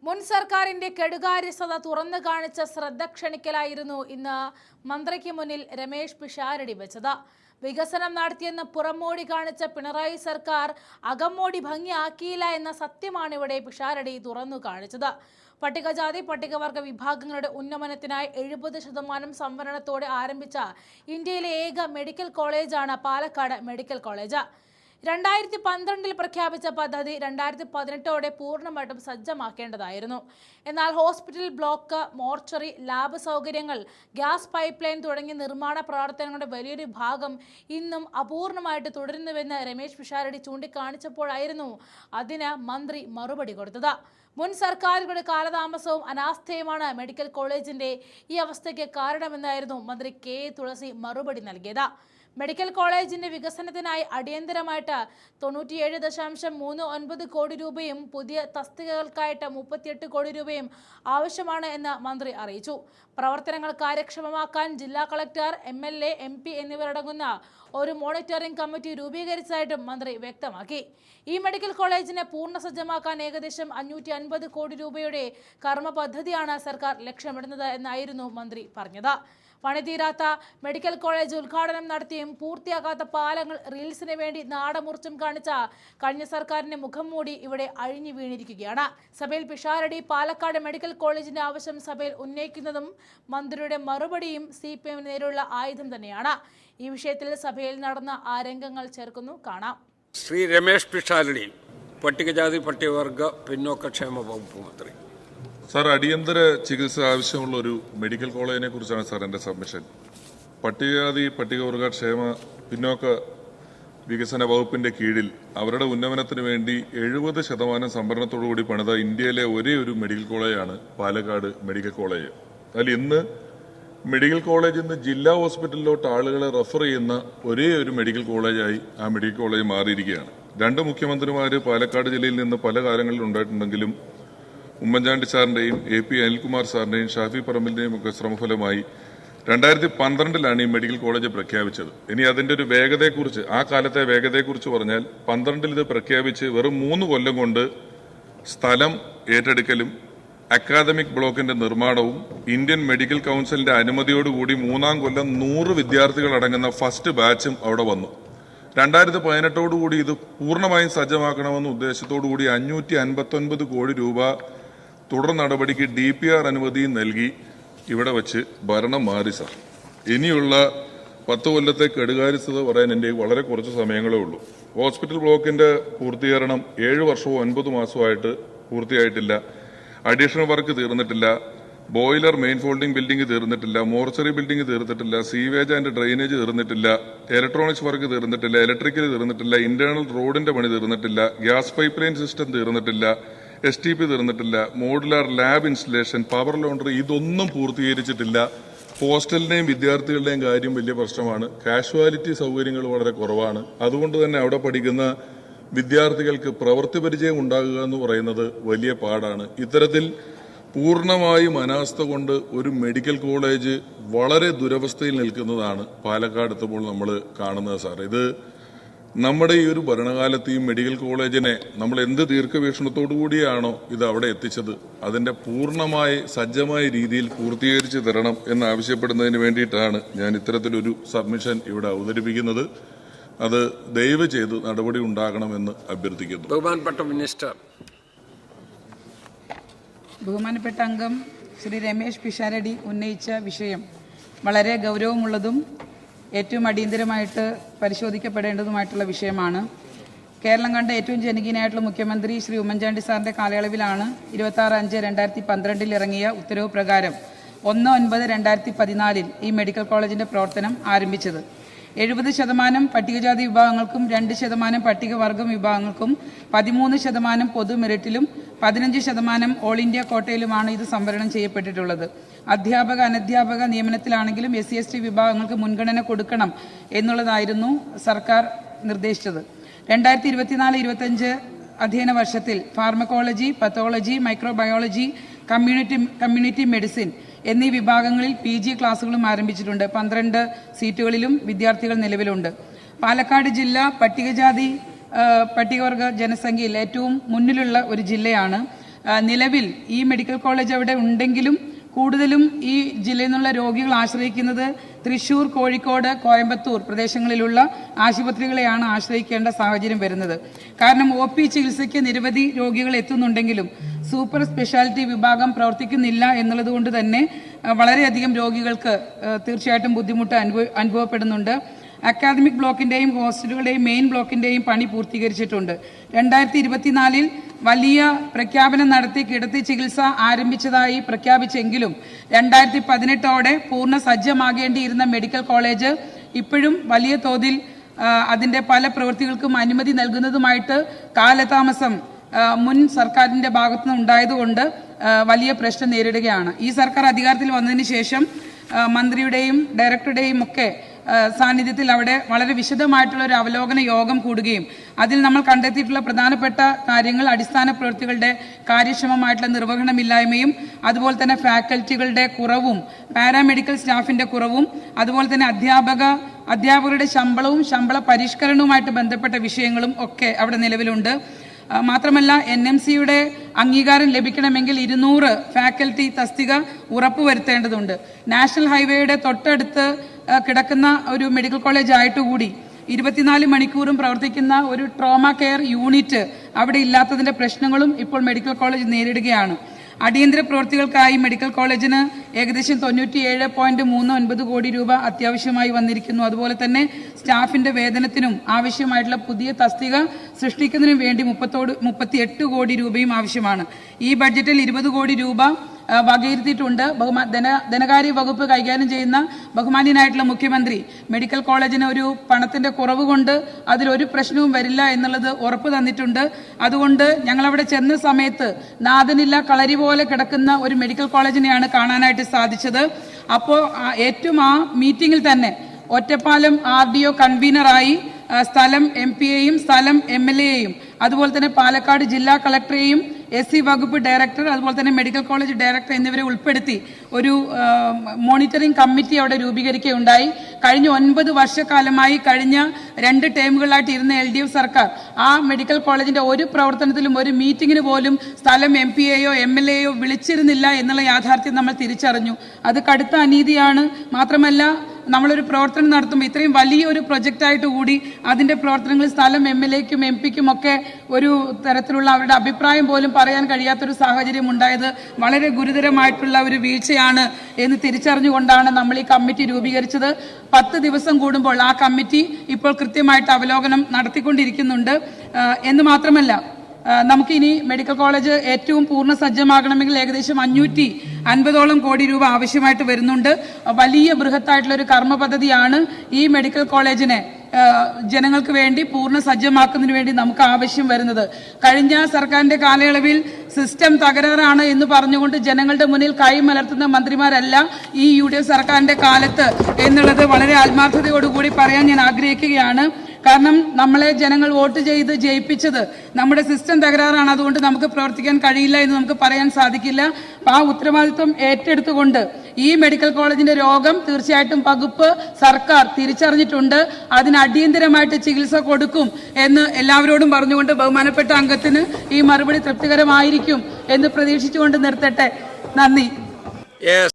മുൻ സർക്കാരിന്റെ കെടുകാര്യസ്ഥത തുറന്നു കാണിച്ച ശ്രദ്ധ ക്ഷണിക്കലായിരുന്നു ഇന്ന് മന്ത്രിക്ക് മുന്നിൽ രമേശ് പിഷാരടി വെച്ചത്. വികസനം നടത്തിയെന്ന് പുറമോടി കാണിച്ച പിണറായി സർക്കാർ അകമോടി ഭംഗിയാക്കിയില്ല എന്ന സത്യമാണ് ഇവിടെ പിഷാരടി തുറന്നു കാണിച്ചത്. പട്ടികജാതി പട്ടികവർഗ വിഭാഗങ്ങളുടെ ഉന്നമനത്തിനായി 70% സംവരണത്തോടെ ആരംഭിച്ച ഇന്ത്യയിലെ ഏക മെഡിക്കൽ കോളേജാണ് പാലക്കാട് മെഡിക്കൽ കോളേജ്. 2012 പ്രഖ്യാപിച്ച പദ്ധതി 2018 പൂർണ്ണമായിട്ടും സജ്ജമാക്കേണ്ടതായിരുന്നു. എന്നാൽ ഹോസ്പിറ്റൽ ബ്ലോക്ക്, മോർച്ചറി, ലാബ് സൗകര്യങ്ങൾ, ഗ്യാസ് പൈപ്പ് ലൈൻ തുടങ്ങിയ നിർമ്മാണ പ്രവർത്തനങ്ങളുടെ വലിയൊരു ഭാഗം ഇന്നും അപൂർണമായിട്ട് തുടരുന്നുവെന്ന് രമേശ് പിഷാരടി ചൂണ്ടിക്കാണിച്ചപ്പോഴായിരുന്നു അതിന് മന്ത്രി മറുപടി കൊടുത്തത്. മുൻ സർക്കാരുകളുടെ കാലതാമസവും അനാസ്ഥയുമാണ് മെഡിക്കൽ കോളേജിന്റെ ഈ അവസ്ഥയ്ക്ക് കാരണമെന്നായിരുന്നു മന്ത്രി കെ തുളസി മറുപടി നൽകിയത്. മെഡിക്കൽ കോളേജിന്റെ വികസനത്തിനായി അടിയന്തരമായിട്ട് 97.39 കോടി രൂപയും പുതിയ തസ്തികകൾക്കായിട്ട് 38 കോടി രൂപയും ആവശ്യമാണ് എന്ന് മന്ത്രി അറിയിച്ചു. പ്രവർത്തനങ്ങൾ കാര്യക്ഷമമാക്കാൻ ജില്ലാ കളക്ടർ, MLA, MP എന്നിവരടങ്ങുന്ന ഒരു മോണിറ്ററിംഗ് കമ്മിറ്റി രൂപീകരിച്ചതായിട്ടും മന്ത്രി വ്യക്തമാക്കി. ഈ മെഡിക്കൽ കോളേജിനെ പൂർണ്ണ സജ്ജമാക്കാൻ ഏകദേശം 550 കോടി രൂപയുടെ കർമ്മ പദ്ധതിയാണ് സർക്കാർ ലക്ഷ്യമിടുന്നത് എന്നായിരുന്നു മന്ത്രി പറഞ്ഞത്. പണിതീരാത്ത മെഡിക്കൽ കോളേജ് ഉദ്ഘാടനം നടത്തിയും പൂർത്തിയാക്കാത്ത പാലങ്ങൾ റീൽസിന് വേണ്ടി നാടമുറിച്ചും കാണിച്ച കഴിഞ്ഞ സർക്കാരിന്റെ മുഖം മൂടി ഇവിടെ അഴിഞ്ഞു വീണിരിക്കുകയാണ്. സഭയിൽ പിഷാരടി പാലക്കാട് മെഡിക്കൽ കോളേജിന്റെ ആവശ്യം സഭയിൽ ഉന്നയിക്കുന്നതും മന്ത്രിയുടെ മറുപടിയും CPM നേരെയുള്ള ആയുധം തന്നെയാണ്. ഈ വിഷയത്തിൽ സഭയിൽ നടന്ന ആ രംഗങ്ങൾ ചേർക്കുന്നു, കാണാം. ശ്രീ രമേശ് പിഷാരടി, പട്ടികജാതി പട്ടികവർഗ പിന്നോക്കക്ഷേമ വകുപ്പ് മന്ത്രി. സാർ, അടിയന്തര ചികിത്സ ആവശ്യമുള്ള ഒരു മെഡിക്കൽ കോളേജിനെ കുറിച്ചാണ് സാർ എൻ്റെ സബ്മിഷൻ. പട്ടികജാതി പട്ടികവർഗ ക്ഷേമ പിന്നോക്ക വികസന വകുപ്പിന്റെ കീഴിൽ അവരുടെ ഉന്നമനത്തിന് വേണ്ടി 70% സംവരണത്തോടുകൂടി പണിത ഇന്ത്യയിലെ ഒരേ ഒരു മെഡിക്കൽ കോളേജാണ് പാലക്കാട് മെഡിക്കൽ കോളേജ്. അതിൽ ഇന്ന് മെഡിക്കൽ കോളേജിൽ നിന്ന് ജില്ലാ ഹോസ്പിറ്റലിലോട്ട് ആളുകളെ റെഫർ ചെയ്യുന്ന ഒരേ ഒരു മെഡിക്കൽ കോളേജായി ആ മെഡിക്കൽ കോളേജ് മാറിയിരിക്കുകയാണ്. 2 മുഖ്യമന്ത്രിമാർ പാലക്കാട് ജില്ലയിൽ നിന്ന് പല കാലങ്ങളിൽ ഉണ്ടായിട്ടുണ്ടെങ്കിലും ഉമ്മൻചാണ്ടി സാറിന്റെയും AP അനിൽകുമാർ സാറിന്റെയും ഷാഫി പറമ്പിലിന്റെയും ഒക്കെ ശ്രമഫലമായി 2012 ഈ മെഡിക്കൽ കോളേജ് പ്രഖ്യാപിച്ചത്. ഇനി അതിന്റെ ഒരു വേഗതയെക്കുറിച്ച്, ആ കാലത്തെ വേഗതയെക്കുറിച്ച് പറഞ്ഞാൽ 12 ഇത് പ്രഖ്യാപിച്ച് വെറും 3 കൊല്ലം കൊണ്ട് സ്ഥലം ഏറ്റെടുക്കലും അക്കാദമിക് ബ്ലോക്കിന്റെ നിർമ്മാണവും ഇന്ത്യൻ മെഡിക്കൽ കൌൺസിലിന്റെ അനുമതിയോടുകൂടി 3-ാം കൊല്ലം 100 വിദ്യാർത്ഥികൾ അടങ്ങുന്ന ഫസ്റ്റ് ബാച്ചും അവിടെ വന്നു. 2018 ഇത് പൂർണ്ണമായും സജ്ജമാക്കണമെന്ന ഉദ്ദേശത്തോടുകൂടി 559 കോടി രൂപ തുടർ നടപടിക്ക് DPR അനുമതി നൽകി ഇവിടെ വച്ച് ഭരണം മാറി. സാർ, ഇനിയുള്ള 10 കൊല്ലത്തെ കെടുകാര്യസ്ഥത പറയാൻ എൻ്റെ വളരെ കുറച്ച് സമയങ്ങളേ ഉള്ളൂ. ഹോസ്പിറ്റൽ ബ്ലോക്കിന്റെ പൂർത്തീകരണം 7 വർഷവും 9 മാസമായിട്ട് പൂർത്തിയായിട്ടില്ല. അഡീഷണൽ വർക്ക് തീർന്നിട്ടില്ല. ബോയിലർ മെയിൻ ഫോൾഡിംഗ് ബിൽഡിംഗ് തീർന്നിട്ടില്ല. മോർച്ചറി ബിൽഡിംഗ് തീർന്നിട്ടില്ല. സീവേജ് ആൻഡ് ഡ്രെയിനേജ് തീർന്നിട്ടില്ല. ഇലക്ട്രോണിക്സ് വർക്ക് തീർന്നിട്ടില്ല. ഇലക്ട്രിക്കൽ തീർന്നിട്ടില്ല. ഇന്റേണൽ റോഡിന്റെ പണി തീർന്നിട്ടില്ല. ഗ്യാസ് പൈപ്പ് ലൈൻ സിസ്റ്റം തീർന്നിട്ടില്ല. STP തീർന്നിട്ടില്ല. Modular lab installation, power laundry, ഇതൊന്നും പൂർത്തീകരിച്ചിട്ടില്ല. ഹോസ്റ്റലിന്റെയും വിദ്യാർത്ഥികളുടെയും കാര്യം വലിയ പ്രശ്നമാണ്. കാഷ്വാലിറ്റി സൗകര്യങ്ങൾ വളരെ കുറവാണ്. അതുകൊണ്ട് തന്നെ അവിടെ പഠിക്കുന്ന വിദ്യാർത്ഥികൾക്ക് പ്രവൃത്തി പരിചയം ഉണ്ടാകുക എന്ന് പറയുന്നത് വലിയ പാടാണ്. ഇത്തരത്തിൽ പൂർണ്ണമായും അനാസ്ഥ കൊണ്ട് ഒരു മെഡിക്കൽ കോളേജ് വളരെ ദുരവസ്ഥയിൽ നിൽക്കുന്നതാണ് പാലക്കാട് ഇപ്പോൾ നമ്മൾ കാണുന്നത്. സാർ, ഇത് നമ്മുടെ ഈ ഒരു ഭരണകാലത്ത് ഈ മെഡിക്കൽ കോളേജിനെ നമ്മൾ എന്ത് ദീർഘവീക്ഷണത്തോടു കൂടിയാണോ ഇത് അവിടെ എത്തിച്ചത്, അതിന്റെ പൂർണ്ണമായി സജ്ജമായ രീതിയിൽ പൂർത്തീകരിച്ച് തരണം എന്നാവശ്യപ്പെടുന്നതിന് വേണ്ടിയിട്ടാണ് ഞാൻ ഇത്തരത്തിലൊരു സബ്മിഷൻ ഇവിടെ അവതരിപ്പിക്കുന്നത്. അത് ദയവ് ചെയ്ത് നടപടി ഉണ്ടാകണമെന്ന് അഭ്യർത്ഥിക്കുന്നു. ബഹുമാനപ്പെട്ട മിനിസ്റ്റർ. ബഹുമാനപ്പെട്ട അംഗം ശ്രീ രമേശ് പിഷാരടി ഉന്നയിച്ച വിഷയം വളരെ ഗൗരവമുള്ളതും ഏറ്റവും അടിയന്തരമായിട്ട് പരിശോധിക്കപ്പെടേണ്ടതുമായിട്ടുള്ള വിഷയമാണ്. കേരളം കണ്ട ഏറ്റവും ജനകീയനായിട്ടുള്ള മുഖ്യമന്ത്രി ശ്രീ ഉമ്മൻചാണ്ടി സാറിൻ്റെ കാലയളവിലാണ് 26/5/2012 ഇറങ്ങിയ ഉത്തരവ് പ്രകാരം 1/9/2014 ഈ മെഡിക്കൽ കോളേജിൻ്റെ പ്രവർത്തനം ആരംഭിച്ചത്. 70% പട്ടികജാതി വിഭാഗങ്ങൾക്കും 2% പട്ടികവർഗം വിഭാഗങ്ങൾക്കും 13% പൊതു മെറിറ്റിലും 15% ഓൾ ഇന്ത്യ കോട്ടയിലുമാണ് ഇത് സംവരണം ചെയ്യപ്പെട്ടിട്ടുള്ളത്. അധ്യാപക അനധ്യാപക നിയമനത്തിലാണെങ്കിലും SC/ST വിഭാഗങ്ങൾക്ക് മുൻഗണന കൊടുക്കണം എന്നുള്ളതായിരുന്നു സർക്കാർ നിർദ്ദേശിച്ചത്. 2024-25 അധ്യയന വർഷത്തിൽ pharmacology, pathology, microbiology, community medicine എന്നീ വിഭാഗങ്ങളിൽ PG ക്ലാസുകളും ആരംഭിച്ചിട്ടുണ്ട്. 12 സീറ്റുകളിലും വിദ്യാർത്ഥികൾ നിലവിലുണ്ട്. പാലക്കാട് ജില്ല പട്ടികജാതി പട്ടികവർഗ ജനസംഖ്യയിൽ ഏറ്റവും മുന്നിലുള്ള ഒരു ജില്ലയാണ്. നിലവിൽ ഈ മെഡിക്കൽ കോളേജ് അവിടെ ഉണ്ടെങ്കിലും കൂടുതലും ഈ ജില്ലയിൽ നിന്നുള്ള രോഗികൾ ആശ്രയിക്കുന്നത് തൃശൂർ, കോഴിക്കോട്, കോയമ്പത്തൂർ പ്രദേശങ്ങളിലുള്ള ആശുപത്രികളെയാണ് ആശ്രയിക്കേണ്ട സാഹചര്യം വരുന്നത്. കാരണം OP ചികിത്സയ്ക്ക് നിരവധി രോഗികൾ എത്തുന്നുണ്ടെങ്കിലും സൂപ്പർ സ്പെഷ്യാലിറ്റി വിഭാഗം പ്രവർത്തിക്കുന്നില്ല എന്നുള്ളത് കൊണ്ട് തന്നെ വളരെയധികം രോഗികൾക്ക് തീർച്ചയായിട്ടും ബുദ്ധിമുട്ട് അനുഭവപ്പെടുന്നുണ്ട്. അക്കാദമിക് ബ്ലോക്കിന്റെയും ഹോസ്റ്റലുകളുടെയും മെയിൻ ബ്ലോക്കിന്റെയും പണി പൂർത്തീകരിച്ചിട്ടുണ്ട്. 2024 വലിയ പ്രഖ്യാപനം നടത്തി കിടത്തി ചികിത്സ ആരംഭിച്ചതായി പ്രഖ്യാപിച്ചെങ്കിലും 2018 പൂർണ്ണ സജ്ജമാകേണ്ടിയിരുന്ന മെഡിക്കൽ കോളേജ് ഇപ്പോഴും വലിയ തോതിൽ അതിന്റെ പല പ്രവൃത്തികൾക്കും അനുമതി നൽകുന്നതുമായിട്ട് കാലതാമസം മുൻ സർക്കാരിന്റെ ഭാഗത്തുനിന്ന് ഉണ്ടായതുകൊണ്ട് വലിയ പ്രശ്നം നേരിടുകയാണ്. ഈ സർക്കാർ അധികാരത്തിൽ വന്നതിന് ശേഷം മന്ത്രിയുടെയും ഡയറക്ടറുടെയും ഒക്കെ സാന്നിധ്യത്തിൽ അവിടെ വളരെ വിശദമായിട്ടുള്ള ഒരു അവലോകന യോഗം കൂടുകയും അതിൽ നമ്മൾ കണ്ടെത്തിയിട്ടുള്ള പ്രധാനപ്പെട്ട കാര്യങ്ങൾ അടിസ്ഥാന പ്രവൃത്തികളുടെ കാര്യക്ഷമമായിട്ടുള്ള നിർവഹണമില്ലായ്മയും അതുപോലെ തന്നെ ഫാക്കൽറ്റികളുടെ കുറവും പാരാമെഡിക്കൽ സ്റ്റാഫിന്റെ കുറവും അതുപോലെ തന്നെ അധ്യാപകരുടെ ശമ്പളവും ശമ്പള പരിഷ്കരണവുമായിട്ട് ബന്ധപ്പെട്ട വിഷയങ്ങളും ഒക്കെ അവിടെ നിലവിലുണ്ട്. മാത്രമല്ല NMCയുടെ അംഗീകാരം ലഭിക്കണമെങ്കിൽ 200 ഫാക്കൽറ്റി തസ്തിക ഉറപ്പുവരുത്തേണ്ടതുണ്ട്. നാഷണൽ ഹൈവേയുടെ തൊട്ടടുത്ത് കിടക്കുന്ന ഒരു മെഡിക്കൽ കോളേജ് ആയിട്ടുകൂടി 24 മണിക്കൂറും പ്രവർത്തിക്കുന്ന ഒരു ട്രോമ കെയർ യൂണിറ്റ് അവിടെ ഇല്ലാത്തതിന്റെ പ്രശ്നങ്ങളും ഇപ്പോൾ മെഡിക്കൽ കോളേജ് നേരിടുകയാണ്. അടിയന്തര പ്രവൃത്തികൾക്കായി മെഡിക്കൽ കോളേജിന് ഏകദേശം 97.39 കോടി രൂപ അത്യാവശ്യമായി വന്നിരിക്കുന്നു. അതുപോലെ തന്നെ സ്റ്റാഫിന്റെ വേതനത്തിനും ആവശ്യമായിട്ടുള്ള പുതിയ തസ്തിക സൃഷ്ടിക്കുന്നതിനും വേണ്ടി 38 കോടി രൂപയും ആവശ്യമാണ്. ഈ ബഡ്ജറ്റിൽ 20 കോടി രൂപ വകയിരുത്തിയിട്ടുണ്ട്. ധനകാര്യ വകുപ്പ് കൈകാര്യം ചെയ്യുന്ന ബഹുമാന്യനായിട്ടുള്ള മുഖ്യമന്ത്രി മെഡിക്കൽ കോളേജിന് ഒരു പണത്തിന്റെ കുറവ് കൊണ്ട് അതിലൊരു പ്രശ്നവും വരില്ല എന്നുള്ളത് ഉറപ്പ് തന്നിട്ടുണ്ട്. അതുകൊണ്ട് ഞങ്ങളവിടെ ചെന്ന സമയത്ത് നാഥനില്ല കളരി പോലെ കിടക്കുന്ന ഒരു മെഡിക്കൽ കോളേജിനെയാണ് കാണാനായിട്ട് സാധിച്ചത്. അപ്പോൾ ഏറ്റവും ആ മീറ്റിംഗിൽ തന്നെ ഒറ്റപ്പാലം RDO കൺവീനറായി സ്ഥലം MP-യെയും സ്ഥലം MLA-യെയും അതുപോലെ തന്നെ പാലക്കാട് ജില്ലാ കളക്ടറെയും SC വകുപ്പ് ഡയറക്ടർ അതുപോലെ തന്നെ മെഡിക്കൽ കോളേജ് ഡയറക്ടർ എന്നിവരെ ഉൾപ്പെടുത്തി ഒരു മോണിറ്ററിംഗ് കമ്മിറ്റി അവിടെ രൂപീകരിക്കുകയുണ്ടായി. കഴിഞ്ഞ 9 വർഷക്കാലമായി കഴിഞ്ഞ 2 ടേമുകളായിട്ട് ഇരുന്ന LDF സർക്കാർ ആ മെഡിക്കൽ കോളേജിന്റെ ഒരു പ്രവർത്തനത്തിലും ഒരു മീറ്റിംഗിന് പോലും സ്ഥലം MP-യെയോ MLA-യെയോ വിളിച്ചിരുന്നില്ല എന്നുള്ള യാഥാർത്ഥ്യം നമ്മൾ തിരിച്ചറിഞ്ഞു. അത് കടുത്ത അനീതിയാണ്. മാത്രമല്ല നമ്മളൊരു പ്രവർത്തനം നടത്തുമ്പോൾ ഇത്രയും വലിയൊരു പ്രൊജക്റ്റായിട്ട് കൂടി അതിന്റെ പ്രവർത്തനങ്ങൾ സ്ഥലം MLA-ക്കും MP-ക്കും ഒക്കെ ഒരു തരത്തിലുള്ള അവരുടെ അഭിപ്രായം പോലും പറയാൻ കഴിയാത്തൊരു സാഹചര്യം ഉണ്ടായത് വളരെ ഗുരുതരമായിട്ടുള്ള ഒരു വീഴ്ചയാണ് എന്ന് തിരിച്ചറിഞ്ഞുകൊണ്ടാണ് നമ്മൾ ഈ കമ്മിറ്റി രൂപീകരിച്ചത്. 10 ദിവസം കൂടുമ്പോൾ ആ കമ്മിറ്റി ഇപ്പോൾ കൃത്യമായിട്ട് അവലോകനം നടത്തിക്കൊണ്ടിരിക്കുന്നുണ്ട്. എന്ന് മാത്രമല്ല നമുക്കിനി മെഡിക്കൽ കോളേജ് ഏറ്റവും പൂർണ്ണ സജ്ജമാകണമെങ്കിൽ ഏകദേശം 550 കോടി രൂപ ആവശ്യമായിട്ട് വരുന്നുണ്ട്. വലിയ ബൃഹത്തായിട്ടുള്ള ഒരു കർമ്മ പദ്ധതിയാണ് ഈ മെഡിക്കൽ കോളേജിനെ ജനങ്ങൾക്ക് വേണ്ടി പൂർണ്ണ സജ്ജമാക്കുന്നതിന് വേണ്ടി നമുക്ക് ആവശ്യം വരുന്നത്. കഴിഞ്ഞ സർക്കാരിന്റെ കാലയളവിൽ സിസ്റ്റം തകരാറാണ് എന്ന് പറഞ്ഞുകൊണ്ട് ജനങ്ങളുടെ മുന്നിൽ കൈമലർത്തുന്ന മന്ത്രിമാരല്ല ഈ UDF സർക്കാരിന്റെ കാലത്ത് എന്നുള്ളത് വളരെ ആത്മാർത്ഥതയോടുകൂടി പറയാൻ ഞാൻ ആഗ്രഹിക്കുകയാണ്. കാരണം നമ്മളെ ജനങ്ങൾ വോട്ട് ചെയ്ത് ജയിപ്പിച്ചത് നമ്മുടെ സിസ്റ്റം തകരാറാണ്, അതുകൊണ്ട് നമുക്ക് പ്രവർത്തിക്കാൻ കഴിയില്ല എന്ന് നമുക്ക് പറയാൻ സാധിക്കില്ല. ആ ഉത്തരവാദിത്വം ഏറ്റെടുത്തുകൊണ്ട് ഈ മെഡിക്കൽ കോളേജിന്റെ രോഗം തീർച്ചയായിട്ടും വകുപ്പ് സർക്കാർ തിരിച്ചറിഞ്ഞിട്ടുണ്ട്. അതിന് അടിയന്തരമായിട്ട് ചികിത്സ കൊടുക്കും എന്ന് എല്ലാവരോടും പറഞ്ഞുകൊണ്ട് ബഹുമാനപ്പെട്ട അംഗത്തിന് ഈ മറുപടി തൃപ്തികരമായിരിക്കും എന്ന് പ്രതീക്ഷിച്ചുകൊണ്ട് നിർത്തട്ടെ. നന്ദി.